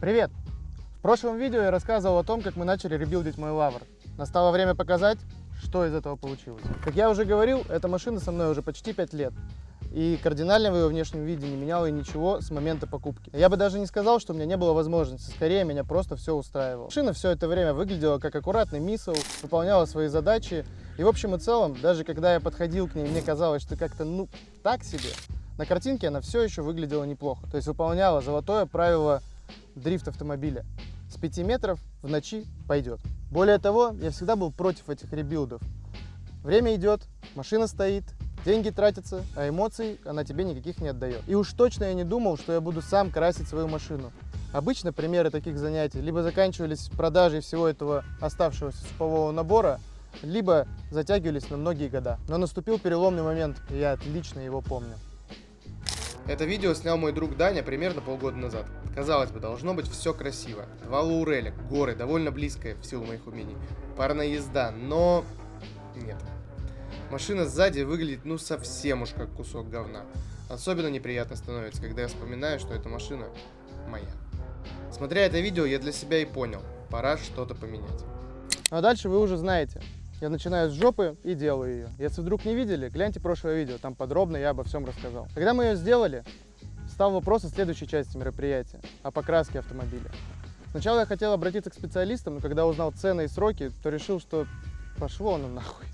Привет! В прошлом видео я рассказывал о том, как мы начали ребилдить мой Лавр. Настало время показать, что из этого получилось. Как я уже говорил, эта машина со мной уже почти 5 лет. И кардинально в ее внешнем виде не меняла ничего с момента покупки. Я бы даже не сказал, что у меня не было возможности, скорее меня просто все устраивало. Машина все это время выглядела как аккуратный миссл, выполняла свои задачи. И в общем и целом, даже когда я подходил к ней, мне казалось, что как-то так себе. На картинке она все еще выглядела неплохо. То есть выполняла золотое правило дрифт автомобиля. С 5 метров в ночи пойдет. Более того, я всегда был против этих ребилдов. Время идет, машина стоит, деньги тратятся, а эмоций она тебе никаких не отдает. И уж точно я не думал, что я буду сам красить свою машину. Обычно примеры таких занятий либо заканчивались продажей всего этого оставшегося супового набора, либо затягивались на многие года. Но наступил переломный момент, и я отлично его помню. Это видео снял мой друг Даня примерно полгода назад. Казалось бы, должно быть все красиво. Два лоуреля, горы, довольно близкое в силу моих умений. Парная езда, но нет. Машина сзади выглядит совсем уж как кусок говна. Особенно неприятно становится, когда я вспоминаю, что эта машина моя. Смотря это видео, я для себя и понял, пора что-то поменять. А дальше вы уже знаете. Я начинаю с жопы и делаю ее. Если вдруг не видели, гляньте прошлое видео, там подробно я обо всем рассказал. Когда мы ее сделали, стал вопрос о следующей части мероприятия, о покраске автомобиля. Сначала я хотел обратиться к специалистам, но когда узнал цены и сроки, то решил, что пошло оно нахуй.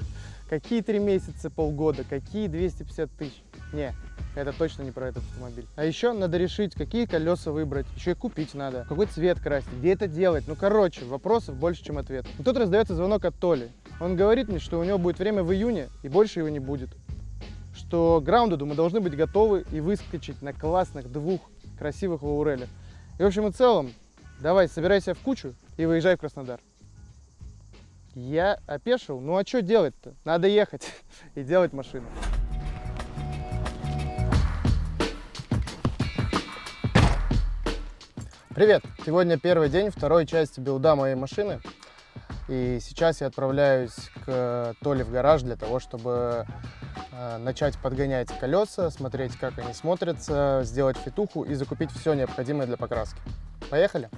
Какие 3 месяца, полгода, какие 250 тысяч? Не, это точно не про этот автомобиль. А еще надо решить, какие колеса выбрать, еще и купить надо, какой цвет красить, где это делать. Короче, вопросов больше, чем ответов. И тут раздается звонок от Толи. Он говорит мне, что у него будет время в июне, и больше его не будет. Что к граундеду мы должны быть готовы и выскочить на классных 2 красивых лоурелях. И в общем и целом, давай, собирайся в кучу и выезжай в Краснодар. Я опешил, а что делать-то? Надо ехать и делать машину. Привет! Сегодня первый день второй части билда моей машины. И сейчас я отправляюсь к Толе в гараж для того, чтобы начать подгонять колеса, смотреть, как они смотрятся, сделать фитуху и закупить все необходимое для покраски. Поехали!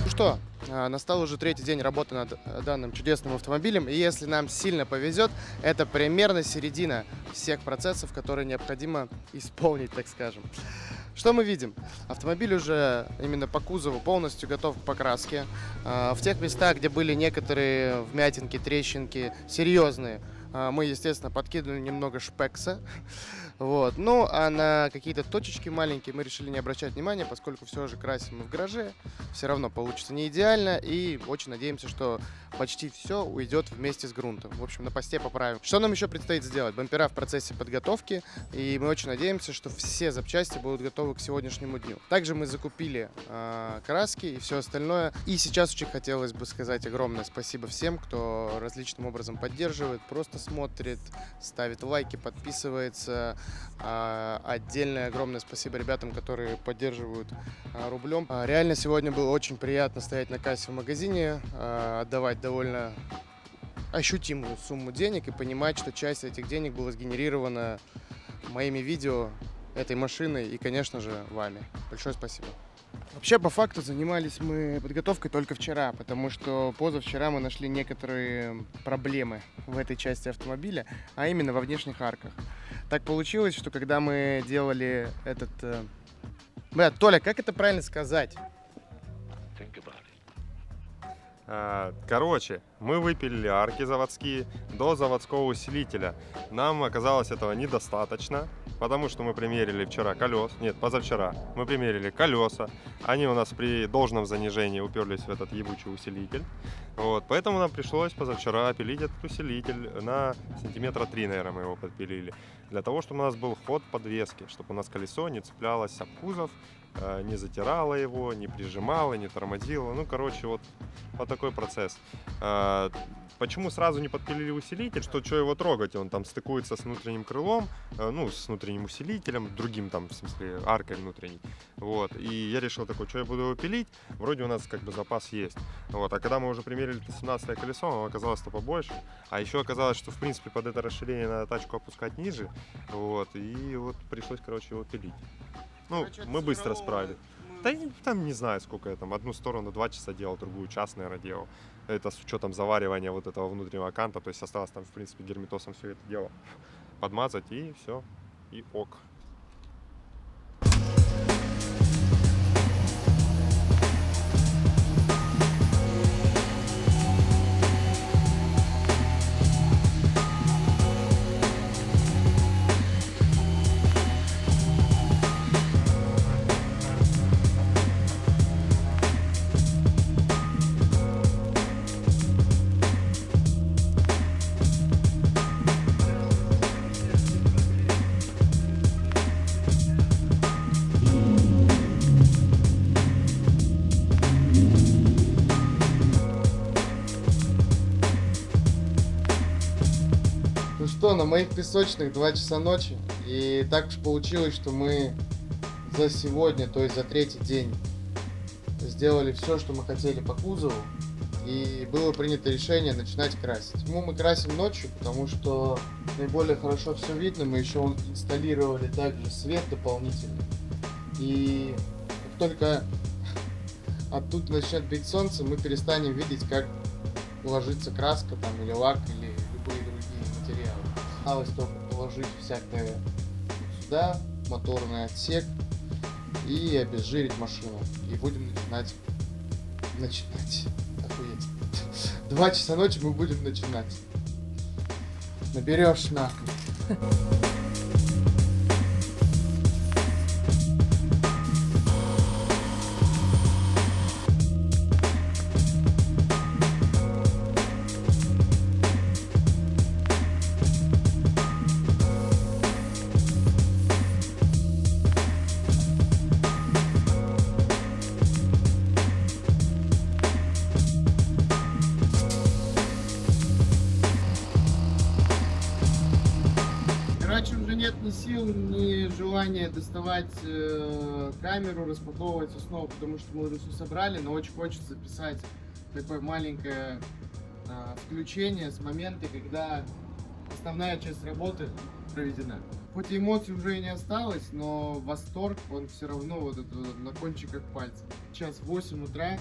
Что, настал уже 3-й день работы над данным чудесным автомобилем, и если нам сильно повезет, это примерно середина всех процессов, которые необходимо исполнить, так скажем. Что мы видим? Автомобиль уже именно по кузову полностью готов к покраске. В тех местах, где были некоторые вмятинки, трещинки серьезные, мы, естественно, подкинули немного шпекса. Вот. Ну, а на какие-то точечки маленькие мы решили не обращать внимания, поскольку все же красим мы в гараже. Все равно получится не идеально, и очень надеемся, что почти все уйдет вместе с грунтом. В общем, на посте поправим. Что нам еще предстоит сделать? Бампера в процессе подготовки, и мы очень надеемся, что все запчасти будут готовы к сегодняшнему дню. Также мы закупили краски и все остальное. И сейчас очень хотелось бы сказать огромное спасибо всем, кто различным образом поддерживает, просто смотрит, ставит лайки, подписывается. Отдельное огромное спасибо ребятам, которые поддерживают рублем. Реально сегодня было очень приятно стоять на кассе в магазине, отдавать довольно ощутимую сумму денег и понимать, что часть этих денег была сгенерирована моими видео, этой машиной и, конечно же, вами. Большое спасибо. Вообще, по факту, занимались мы подготовкой только вчера, потому что позавчера мы нашли некоторые проблемы в этой части автомобиля, а именно во внешних арках. Так получилось, что когда мы делали этот... Толя, как это правильно сказать? Короче, Мы выпилили арки заводские до заводского усилителя. Нам оказалось этого недостаточно, потому что мы примерили позавчера мы примерили колеса. Они у нас при должном занижении уперлись в этот ебучий усилитель. Вот, поэтому нам пришлось позавчера пилить этот усилитель на сантиметра 3, наверное, мы его подпилили. Для того, чтобы у нас был ход подвески, чтобы у нас колесо не цеплялось об кузов, не затирало его, не прижимало, не тормозило. Ну, короче, вот такой процесс. Почему сразу не подпилили усилитель? Что его трогать? Он там стыкуется с внутренним крылом, с внутренним усилителем, другим там, в смысле, аркой внутренней. Вот. И я решил такой, что я буду его пилить? Вроде у нас как бы запас есть. Вот. А когда мы уже примерили 17-е колесо, оно оказалось-то побольше. А еще оказалось, что в принципе под это расширение надо тачку опускать ниже. Вот. И вот пришлось, короче, его пилить. Мы быстро справились. Да там не знаю, сколько я там. Одну сторону 2 часа делал, другую час, наверное, делал. Это с учетом заваривания вот этого внутреннего канта. То есть осталось там, в принципе, герметосом все это дело подмазать, и все, и ок. Ну что, на моих песочных 2 часа ночи, и так уж получилось, что мы за сегодня, то есть за 3-й день, сделали все, что мы хотели по кузову, и было принято решение начинать красить. Мы красим ночью, потому что наиболее хорошо все видно, мы еще инсталлировали также свет дополнительный, и как только оттуда начнет бить солнце, мы перестанем видеть, как ложится краска там, или лак, или любые другие материалы. Осталось только положить всякое сюда, моторный отсек, и обезжирить машину. И будем начинать. Охуеть. 2 часа ночи мы будем начинать. Наберешь нахуй. Короче, уже нет ни сил, ни желания доставать камеру, распаковывать основу, потому что мы уже все собрали, но очень хочется записать такое маленькое включение с момента, когда основная часть работы проведена. Хоть и эмоций уже и не осталось, но восторг, он все равно вот это на кончиках пальцев. Сейчас 8 утра,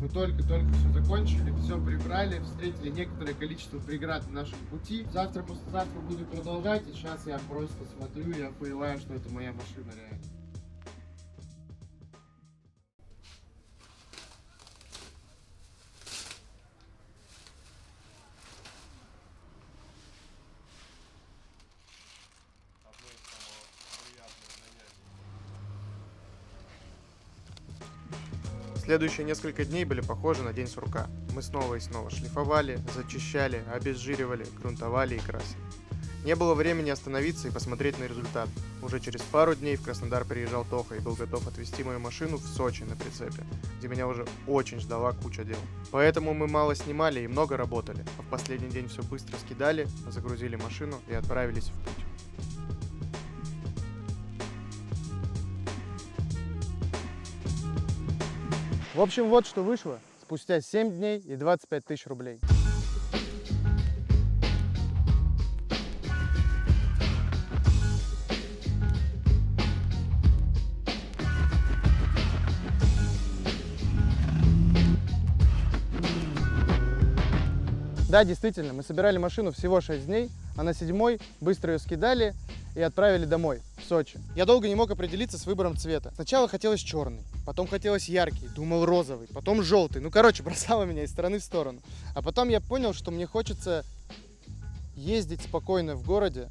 мы только-только все закончили, все прибрали, встретили некоторое количество преград на нашем пути. Завтра, послезавтра буду продолжать, и сейчас я просто смотрю и охуеваю, что это моя машина реально. Следующие несколько дней были похожи на день сурка. Мы снова и снова шлифовали, зачищали, обезжиривали, грунтовали и красили. Не было времени остановиться и посмотреть на результат. Уже через пару дней в Краснодар приезжал Тоха и был готов отвезти мою машину в Сочи на прицепе, где меня уже очень ждала куча дел. Поэтому мы мало снимали и много работали, а в последний день все быстро скидали, загрузили машину и отправились в путь. В общем, вот что вышло спустя 7 дней и 25 тысяч рублей. Да, действительно, мы собирали машину всего 6 дней, а на 7-й быстро ее скидали и отправили домой, в Сочи. Я долго не мог определиться с выбором цвета. Сначала хотелось черный, потом хотелось яркий, думал розовый, потом желтый. Ну, короче, бросало меня из стороны в сторону. А потом я понял, что мне хочется ездить спокойно в городе,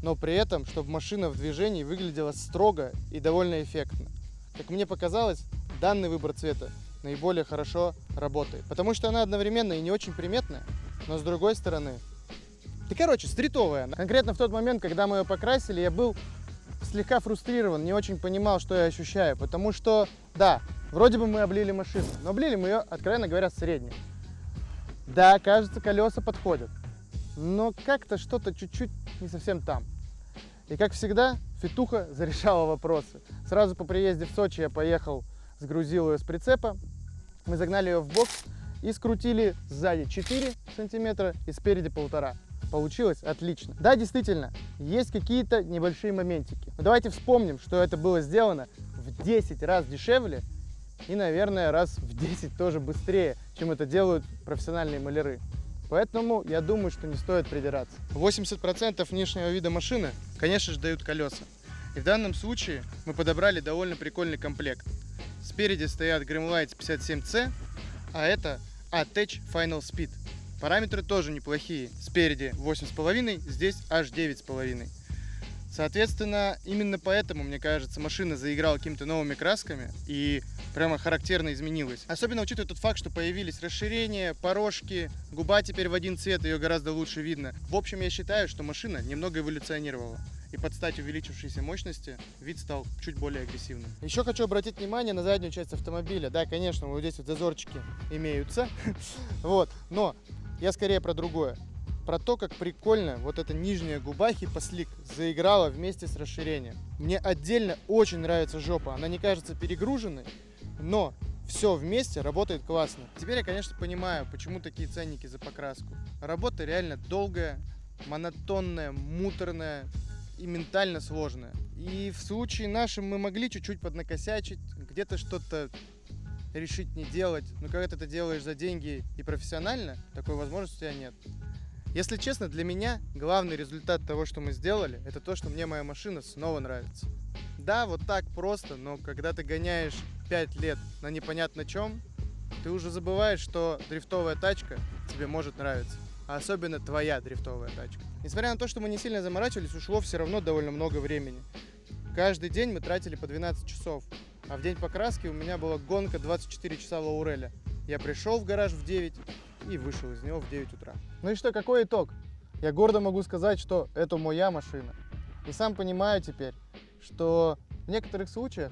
но при этом, чтобы машина в движении выглядела строго и довольно эффектно. Как мне показалось, данный выбор цвета наиболее хорошо работает, потому что она одновременно и не очень приметная, но с другой стороны, стритовая. Конкретно в тот момент, когда мы ее покрасили, я был слегка фрустрирован, не очень понимал, что я ощущаю, потому что, да, вроде бы мы облили машину, но облили мы ее, откровенно говоря, средним. Да, кажется, колеса подходят, но как-то что-то чуть-чуть не совсем там. И как всегда, фитуха зарешала вопросы. Сразу по приезде в Сочи я поехал, сгрузил ее с прицепа, мы загнали ее в бокс и скрутили сзади 4 сантиметра и спереди 1,5. Получилось отлично. Да, действительно, есть какие-то небольшие моментики. Но давайте вспомним, что это было сделано в 10 раз дешевле и, наверное, раз в 10 тоже быстрее, чем это делают профессиональные маляры. Поэтому я думаю, что не стоит придираться. 80% внешнего вида машины, конечно же, дают колеса. И в данном случае мы подобрали довольно прикольный комплект. Спереди стоят Gremlites 57C, а это Attach Final Speed. Параметры тоже неплохие. Спереди 8,5, здесь аж 9,5. Соответственно, именно поэтому, мне кажется, машина заиграла какими-то новыми красками и прямо характерно изменилась. Особенно учитывая тот факт, что появились расширения, порожки, губа теперь в один цвет, ее гораздо лучше видно. В общем, я считаю, что машина немного эволюционировала. И под стать увеличившейся мощности вид стал чуть более агрессивным. Еще хочу обратить внимание на заднюю часть автомобиля. Да, конечно, вот здесь вот зазорчики имеются. Вот, но я скорее про другое. Про то, как прикольно вот эта нижняя губа HIPA Slick заиграла вместе с расширением. Мне отдельно очень нравится жопа. Она не кажется перегруженной, но все вместе работает классно. Теперь я, конечно, понимаю, почему такие ценники за покраску. Работа реально долгая, монотонная, муторная и ментально сложная. И в случае нашем мы могли чуть-чуть поднакосячить, где-то что-то решить не делать. Но когда ты это делаешь за деньги и профессионально, такой возможности у тебя нет. Если честно, для меня главный результат того, что мы сделали, это то, что мне моя машина снова нравится. Да, вот так просто, но когда ты гоняешь 5 лет на непонятно чем, ты уже забываешь, что дрифтовая тачка тебе может нравиться. А особенно твоя дрифтовая тачка. Несмотря на то, что мы не сильно заморачивались, ушло все равно довольно много времени. Каждый день мы тратили по 12 часов. А в день покраски у меня была гонка 24 часа Лауреля. Я пришел в гараж в 9 и вышел из него в 9 утра. Ну и что, какой итог? Я гордо могу сказать, что это моя машина. И сам понимаю теперь, что в некоторых случаях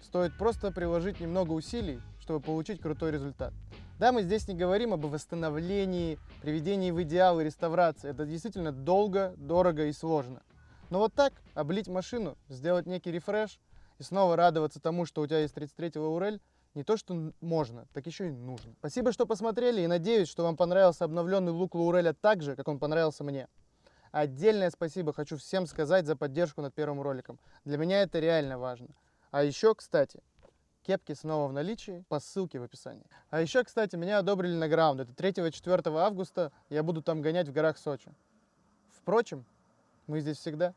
стоит просто приложить немного усилий, чтобы получить крутой результат. Да, мы здесь не говорим об восстановлении, приведении в идеал и реставрации. Это действительно долго, дорого и сложно. Но вот так облить машину, сделать некий рефреш и снова радоваться тому, что у тебя есть 33-й Лаурель, не то что можно, так еще и нужно. Спасибо, что посмотрели, и надеюсь, что вам понравился обновленный лук Лауреля так же, как он понравился мне. Отдельное спасибо хочу всем сказать за поддержку над первым роликом. Для меня это реально важно. А еще, кстати, кепки снова в наличии по ссылке в описании. А еще, кстати, меня одобрили на граунд. Это 3-4 августа я буду там гонять в горах Сочи. Впрочем, мы здесь всегда.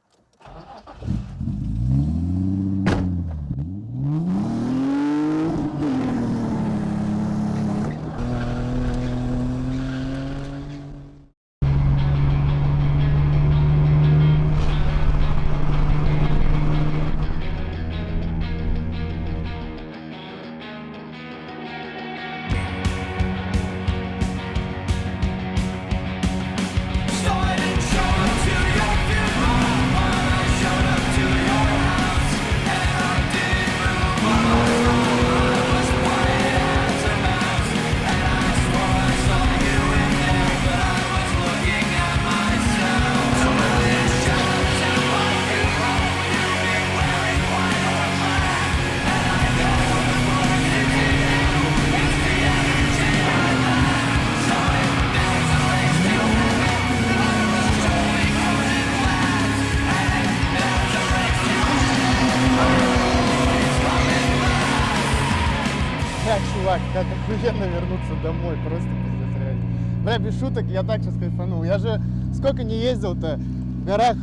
Чувак, как охуенно вернуться домой, просто пиздец, реально. Бля, без шуток, я так сейчас кайфанул. Я же сколько не ездил-то в горах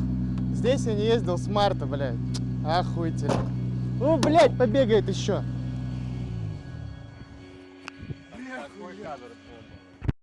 Здесь я не ездил с марта, блядь. Охуительно. Ну, блядь, побегает еще. Такой кадр.